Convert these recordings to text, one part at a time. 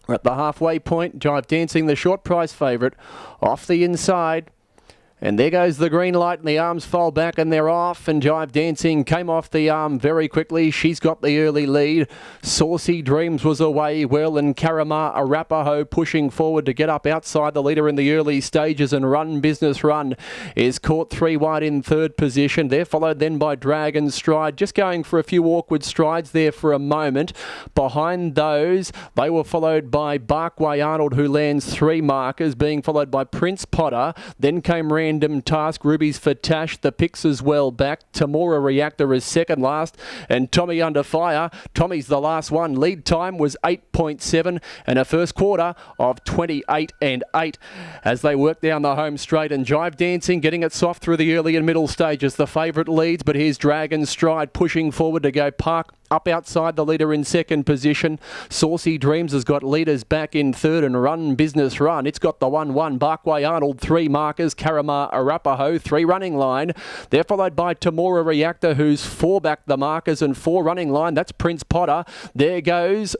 We're at the halfway point. Jive Dancing, the short price favourite, off the inside. And there goes the green light and the arms fold back and they're off, and Jive Dancing came off the arm very quickly. She's got the early lead. Saucy Dreams was away well, and Karama Arapaho pushing forward to get up outside the leader in the early stages, and Run Business Run is caught 3 wide in third position. They're followed then by Dragon Stride, just going for a few awkward strides there for a moment. Behind those, they were followed by Barkway Arnold, who lands 3 markers, being followed by Prince Potter. Then came Random Task, Rubies for Tash, the picks as well back. Tamora Reactor is second last, and Tommy Under Fire. Tommy's the last one. Lead time was 8.7 and a first quarter of 28 and 8 as they work down the home straight. And Jive Dancing getting it soft through the early and middle stages. The favourite leads, but here's Dragon Stride pushing forward to go Park up outside the leader in second position. Saucy Dreams has got leaders back in third, and Run Business Run, it's got the 1-1. Barkway Arnold, 3 markers. Karama Arapaho, 3 running line. They're followed by Tamora Reactor, who's 4 back the markers and 4 running line. That's Prince Potter. There goes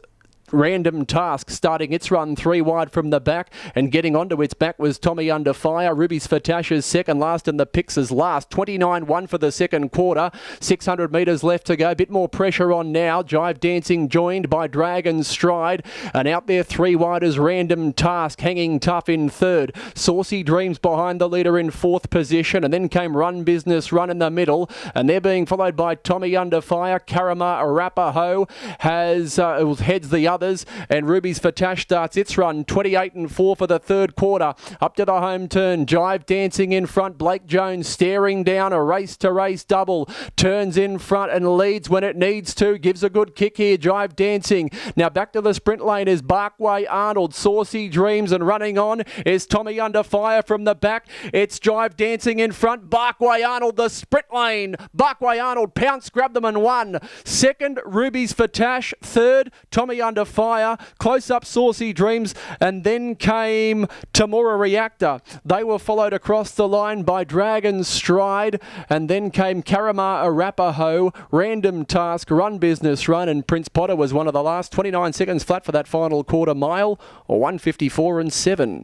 Random Task starting its run 3 wide from the back, and getting onto its back was Tommy Under Fire. Rubies for Tasha's second last, and the picks is last. 29-1 for the second quarter. 600 metres left to go. Bit more pressure on now. Jive Dancing joined by Dragon Stride, and out there 3 wide is Random Task hanging tough in third. Saucy Dreams behind the leader in fourth position, and then came Run Business Run in the middle, and they're being followed by Tommy Under Fire. Karama Arapaho has heads the others, and Rubies for Tash starts its run 28-4 for the third quarter. Up to the home turn, Jive Dancing in front. Blake Jones staring down a race-to-race double, turns in front and leads when it needs to. Gives a good kick here, Jive Dancing. Now back to the sprint lane is Barkway Arnold. Saucy Dreams, and running on is Tommy Under Fire from the back. It's Jive Dancing in front. Barkway Arnold, the sprint lane. Barkway Arnold pounced, grabbed them and won. Second, Rubies for Tash. Third, Tommy Under Fire. Close up, Saucy Dreams, and then came Tamora Reactor. They were followed across the line by Dragon Stride, and then came Karama Arapaho, Random Task, Run Business Run, and Prince Potter was one of the last. 29 seconds flat for that final quarter mile, or 1:54 and 7.